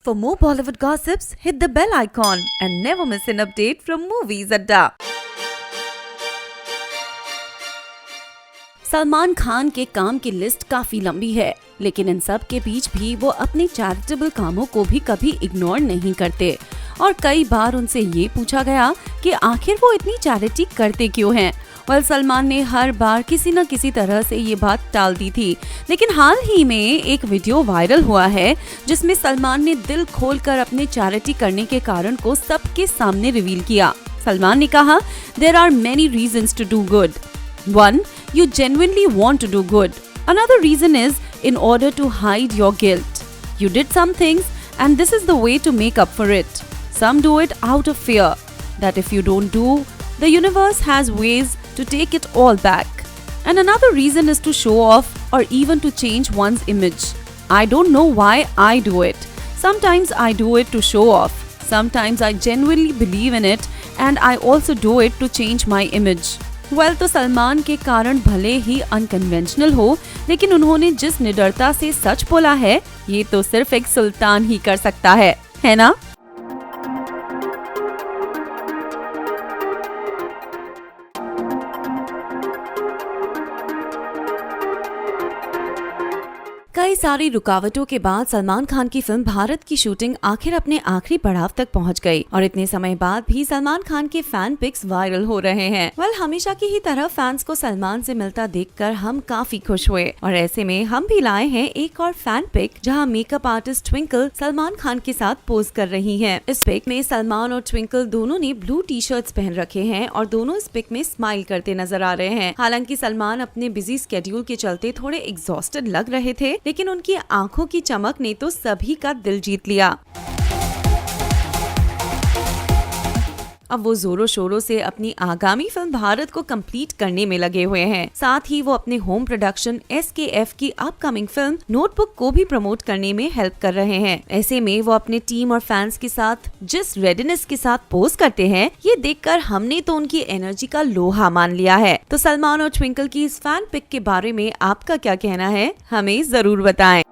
For more Bollywood gossips, hit the bell icon and never miss an update from Movies Adda. Salman Khan के काम की list काफी लंबी है, लेकिन इन सब के बीच भी वो अपने चैरिटेबल कामों को भी कभी इग्नोर नहीं करते। और कई बार उनसे ये पूछा गया कि आखिर वो इतनी चैरिटी करते क्यों हैं। सलमान ने हर बार किसी न किसी तरह से ये बात टाल दी थी, लेकिन हाल ही में एक वीडियो वायरल हुआ है जिसमें सलमान ने दिल खोलकर अपने चैरिटी करने के कारण को सबके सामने रिवील किया। सलमान ने कहा, "There are many reasons to do good. One, you genuinely want to do good. Another reason is in order to hide your guilt. You did some things and this is the way to make up for it. Some do it out of fear that if you don't do, the universe has ways to take it all back. And another reason is to show off or even to change one's image. I don't know why I do it. Sometimes I do it to show off. Sometimes I genuinely believe in it and I also do it to change my image." तो सलमान के कारण भले ही unconventional हो, लेकिन उन्होंने जिस निडरता से सच बोला है, ये तो सिर्फ एक सुल्तान ही कर सकता है ना? कई सारी रुकावटों के बाद सलमान खान की फिल्म भारत की शूटिंग आखिर अपने आखिरी पड़ाव तक पहुंच गई और इतने समय बाद भी सलमान खान के फैन पिक्स वायरल हो रहे हैं। हमेशा की ही तरह फैंस को सलमान से मिलता देखकर हम काफी खुश हुए और ऐसे में हम भी लाए हैं एक और फैन पिक जहां makeup artist twinkle Salman Khan के साथ पोज कर रही है। इस पिक में सलमान और ट्विंकल दोनों ने ब्लू टी शर्ट्स पहन रखे हैं और दोनों इस पिक में स्माइल करते नजर आ रहे हैं। हालांकि सलमान अपने बिजी स्केड्यूल के चलते थोड़े एग्जॉस्टेड लग रहे थे, लेकिन उनकी आंखों की चमक ने तो सभी का दिल जीत लिया। अब वो जोरों शोरों से अपनी आगामी फिल्म भारत को कंप्लीट करने में लगे हुए हैं। साथ ही वो अपने होम प्रोडक्शन SKF की अपकमिंग फिल्म नोटबुक को भी प्रमोट करने में हेल्प कर रहे हैं। ऐसे में वो अपने टीम और फैंस के साथ जिस रेडीनेस के साथ पोज करते हैं, ये देखकर हमने तो उनकी एनर्जी का लोहा मान लिया है। तो सलमान और ट्विंकल की इस फैन पिक के बारे में आपका क्या कहना है, हमें जरूर बताएं।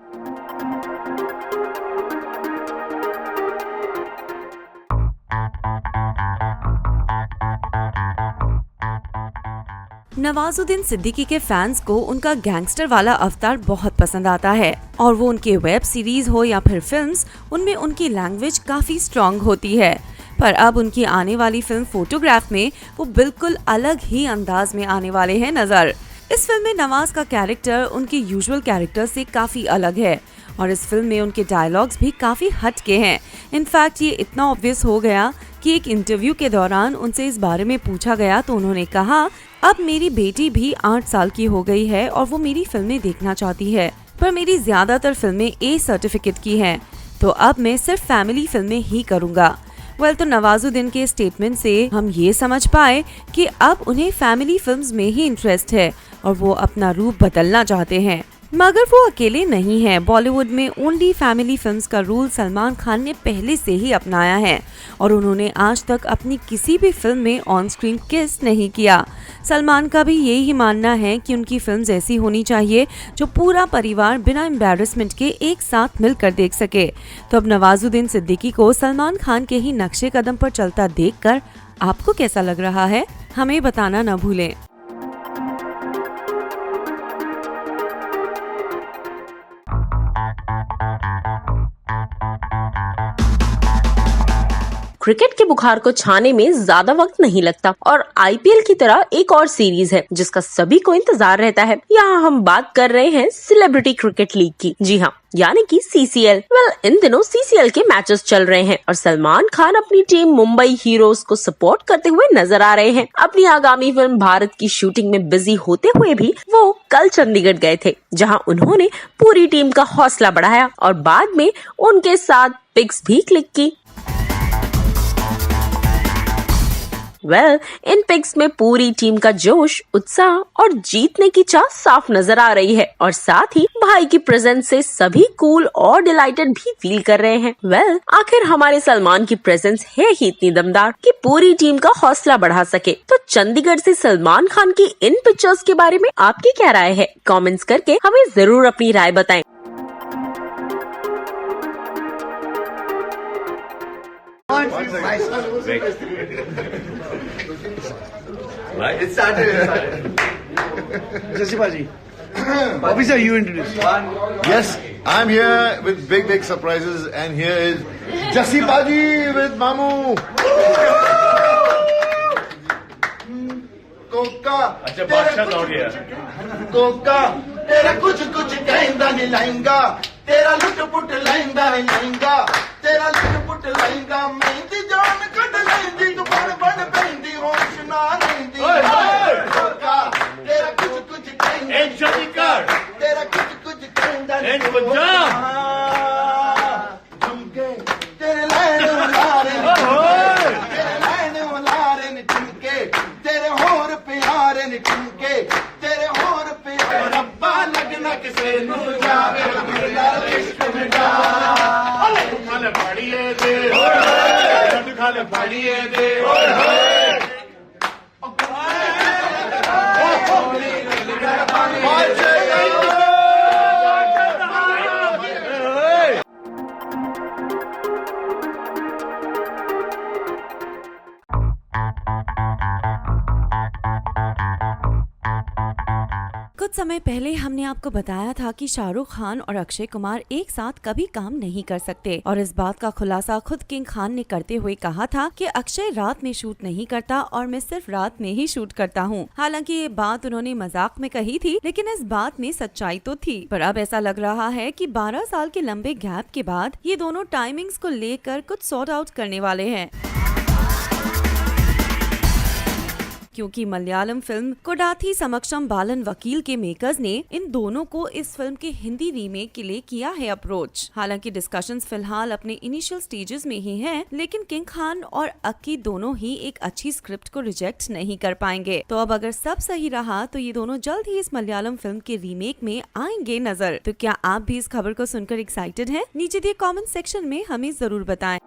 नवाजुद्दीन सिद्दीकी के फैंस को उनका गैंगस्टर वाला अवतार बहुत पसंद आता है और वो उनके वेब सीरीज हो या फिर फिल्म्स, उनमें उनकी लैंग्वेज काफी स्ट्रॉन्ग होती है। पर अब उनकी आने वाली फिल्म फोटोग्राफ में वो बिल्कुल अलग ही अंदाज में आने वाले हैं नजर। इस फिल्म में नवाज का कैरेक्टर उनके यूजुअल कैरेक्टर से काफी अलग है और इस फिल्म में उनके डायलॉग्स भी काफी हटके हैं। इनफैक्ट ये इतना ऑब्वियस हो गया कि एक इंटरव्यू के दौरान उनसे इस बारे में पूछा गया तो उन्होंने कहा, "अब मेरी बेटी भी 8 साल की हो गई है और वो मेरी फिल्में देखना चाहती है, पर मेरी ज्यादातर फिल्में A सर्टिफिकेट की हैं, तो अब मैं सिर्फ फैमिली फिल्में ही करूँगा।" तो नवाजुद्दीन के स्टेटमेंट से हम ये समझ पाए कि अब उन्हें फैमिली फिल्म्स में ही इंटरेस्ट है और वो अपना रूप बदलना चाहते हैं। मगर वो अकेले नहीं हैं। बॉलीवुड में ओनली फैमिली फिल्म्स का रूल सलमान खान ने पहले से ही अपनाया है और उन्होंने आज तक अपनी किसी भी फिल्म में ऑन स्क्रीन किस नहीं किया। सलमान का भी यही मानना है कि उनकी फिल्म्स ऐसी होनी चाहिए जो पूरा परिवार बिना एम्बैरेसमेंट के एक साथ मिलकर देख सके। तो अब नवाजुद्दीन सिद्दीकी को सलमान खान के ही नक्शे कदम पर चलता देखकर आपको कैसा लग रहा है, हमें बताना न भूलें। क्रिकेट के बुखार को छाने में ज्यादा वक्त नहीं लगता और IPL की तरह एक और सीरीज है जिसका सभी को इंतजार रहता है। यहाँ हम बात कर रहे हैं सेलिब्रिटी क्रिकेट लीग की। जी हाँ, यानी कि CCL। इन दिनों CCL के मैचेस चल रहे हैं और सलमान खान अपनी टीम मुंबई हीरोज को सपोर्ट करते हुए नजर आ रहे हैं। अपनी आगामी फिल्म भारत की शूटिंग में बिजी होते हुए भी वो कल चंडीगढ़ गए थे, जहां उन्होंने पूरी टीम का हौसला बढ़ाया और बाद में उनके साथ पिक्स भी क्लिक की। इन पिक्स में पूरी टीम का जोश, उत्साह और जीतने की चाह साफ नजर आ रही है और साथ ही भाई की प्रेजेंस से सभी कूल और डिलाइटेड भी फील कर रहे हैं। आखिर हमारे सलमान की प्रेजेंस है ही इतनी दमदार कि पूरी टीम का हौसला बढ़ा सके। तो चंडीगढ़ से सलमान खान की इन पिक्चर्स के बारे में आपकी क्या राय है? कमेंट्स करके हमें जरूर अपनी राय बताएं। It started. Jassi Baji, officer, you introduce. Yes, I'm here with big surprises, and here is Jassi Baji with Mamu. Coca अच्छा बादशाह लौट गया कोका तेरा कुछ कहंदा नहीं लहंगा तेरा लुट पुट लहंगा नहीं लहंगा तेरा लुट पुट लहंगा मेहंदी जान कट लहंदी तू बन पहंदी होश ना रहंदी कोका तेरा कुछ कहंदा एक जल्दी कर तेरा कुछ कहंदा एक पंजाब झुमके तेरे लैन उलारे तेरे लैन उलारे ने झुमके तेरे होर प्यारे ने झुमके तेरे होर प्यारे रब्बा लगना किसे नू जावे मेरा इश्क में जा खाले पाड़िए दे खाले पाड़िए दे कुछ समय पहले हमने आपको बताया था कि शाहरुख खान और अक्षय कुमार एक साथ कभी काम नहीं कर सकते और इस बात का खुलासा खुद किंग खान ने करते हुए कहा था कि अक्षय रात में शूट नहीं करता और मैं सिर्फ रात में ही शूट करता हूँ। हालांकि ये बात उन्होंने मजाक में कही थी, लेकिन इस बात में सच्चाई तो थी। पर अब ऐसा लग रहा है कि 12 साल के लंबे गैप के बाद ये दोनों टाइमिंग्स को लेकर कुछ सॉर्ट आउट करने वाले हैं, क्योंकि मलयालम फिल्म कोडाथी समक्षम बालन वकील के मेकर्स ने इन दोनों को इस फिल्म के हिंदी रीमेक के लिए किया है अप्रोच। हालांकि डिस्कशंस फिलहाल अपने इनिशियल स्टेजेस में ही हैं, लेकिन किंग खान और अक्की दोनों ही एक अच्छी स्क्रिप्ट को रिजेक्ट नहीं कर पाएंगे। तो अब अगर सब सही रहा तो ये दोनों जल्द ही इस मलयालम फिल्म के रीमेक में आएंगे नजर। तो क्या आप भी इस खबर को सुनकर एक्साइटेड हैं? नीचे दिए कमेंट सेक्शन में हमें जरूर बताएं।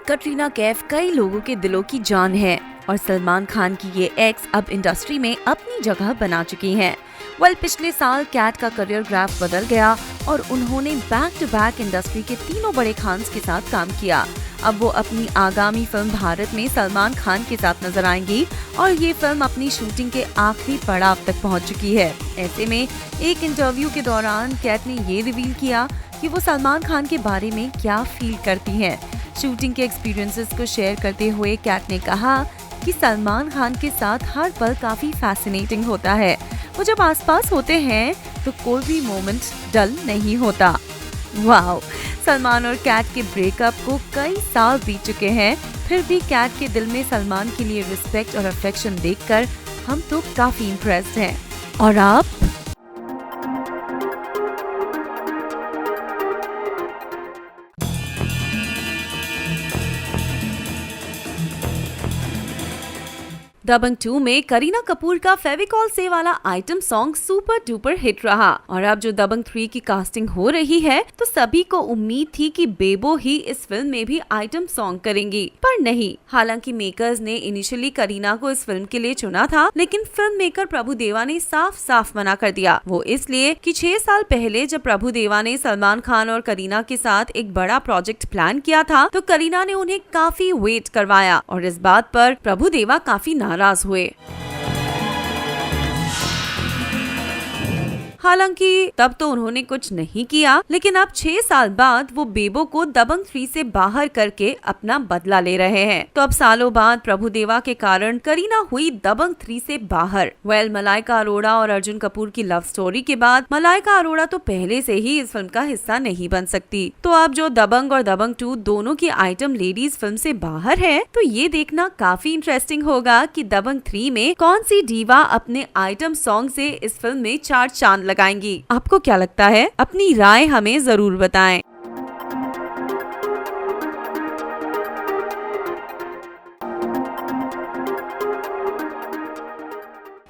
कटरीना कैफ कई लोगों के दिलों की जान है और सलमान खान की ये एक्स अब इंडस्ट्री में अपनी जगह बना चुकी हैं। पिछले साल कैट का करियर ग्राफ बदल गया और उन्होंने बैक टू बैक इंडस्ट्री के तीनों बड़े खान्स के साथ काम किया। अब वो अपनी आगामी फिल्म भारत में सलमान खान के साथ नजर आएंगी और ये फिल्म अपनी शूटिंग के आखिरी पड़ाव तक पहुंच चुकी है। ऐसे में एक इंटरव्यू के दौरान कैट ने ये रिवील किया कि वो सलमान खान के बारे में क्या फील करती हैं। शूटिंग के एक्सपीरियंसेस को शेयर करते हुए कैट ने कहा कि सलमान खान के साथ हर पल काफी फैसिनेटिंग होता है। वो जब आसपास होते हैं तो कोई भी मोमेंट डल नहीं होता। वाओ, सलमान और कैट के ब्रेकअप को कई साल बीत चुके हैं, फिर भी कैट के दिल में सलमान के लिए रिस्पेक्ट और अफेक्शन देखकर हम तो काफी इम्प्रेस्ड हैं। और आप? दबंग 2 में करीना कपूर का फेविकॉल से वाला item song super duper hit रहा और अब जो दबंग 3 की कास्टिंग हो रही है तो सभी को उम्मीद थी कि बेबो ही इस फिल्म में भी आइटम सॉन्ग करेंगी, पर नहीं। हालांकि मेकर्स ने इनिशियली करीना को इस फिल्म के लिए चुना था, लेकिन फिल्म मेकर प्रभु देवा ने साफ साफ मना कर दिया। वो इसलिए कि 6 साल पहले जब प्रभु देवा ने सलमान खान और करीना के साथ एक बड़ा प्रोजेक्ट प्लान किया था तो करीना ने उन्हें काफी वेट करवाया और इस बात पर प्रभु देवा काफी नाराज हुए। हालांकि तब तो उन्होंने कुछ नहीं किया, लेकिन अब 6 साल बाद वो बेबो को दबंग 3 से बाहर करके अपना बदला ले रहे हैं। तो अब सालों बाद प्रभु देवा के कारण करीना हुई दबंग 3 से बाहर। मलाइका अरोड़ा और अर्जुन कपूर की लव स्टोरी के बाद मलाइका अरोड़ा तो पहले से ही इस फिल्म का हिस्सा नहीं बन सकती। तो अब जो दबंग और दबंग 2 दोनों की आइटम लेडीज फिल्म से बाहर है, तो ये देखना काफी इंटरेस्टिंग होगा कि दबंग 3 में कौन सी डीवा अपने आइटम सॉन्ग से इस फिल्म में 4 चांद लगाएंगी। आपको क्या लगता है? अपनी राय हमें जरूर बताएं।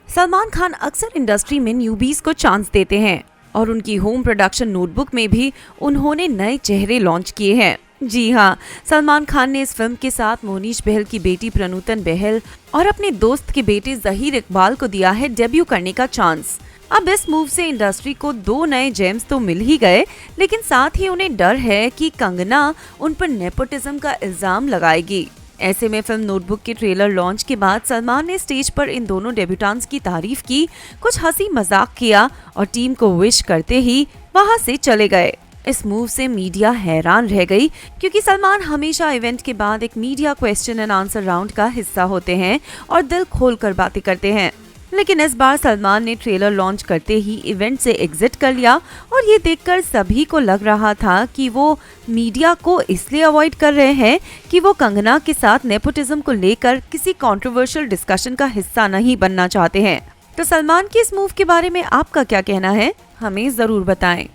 सलमान खान अक्सर इंडस्ट्री में न्यूबीज को चांस देते हैं और उनकी होम प्रोडक्शन नोटबुक में भी उन्होंने नए चेहरे लॉन्च किए हैं। जी हाँ, सलमान खान ने इस फिल्म के साथ मोनीश बहल की बेटी प्रनूतन बहल और अपने दोस्त के बेटे जहीर इकबाल को दिया है डेब्यू करने का चांस। अब इस मूव से इंडस्ट्री को 2 नए जेम्स तो मिल ही गए, लेकिन साथ ही उन्हें डर है कि कंगना उन पर नेपोटिज्म का इल्जाम लगाएगी। ऐसे में फिल्म नोटबुक के ट्रेलर लॉन्च के बाद सलमान ने स्टेज पर इन दोनों डेब्यूटेंट्स की तारीफ की, कुछ हंसी मजाक किया और टीम को विश करते ही वहां से चले गए। इस मूव से मीडिया हैरान रह गई, क्योंकि सलमान हमेशा इवेंट के बाद एक media question and answer round का हिस्सा होते हैं और दिल खोलकर बातें करते हैं। लेकिन इस बार सलमान ने ट्रेलर लॉन्च करते ही इवेंट से एग्जिट कर लिया और ये देखकर सभी को लग रहा था कि वो मीडिया को इसलिए अवॉइड कर रहे हैं कि वो कंगना के साथ नेपोटिज्म को लेकर किसी कंट्रोवर्शियल डिस्कशन का हिस्सा नहीं बनना चाहते हैं। तो सलमान के इस मूव के बारे में आपका क्या कहना है, हमें जरूर बताएं।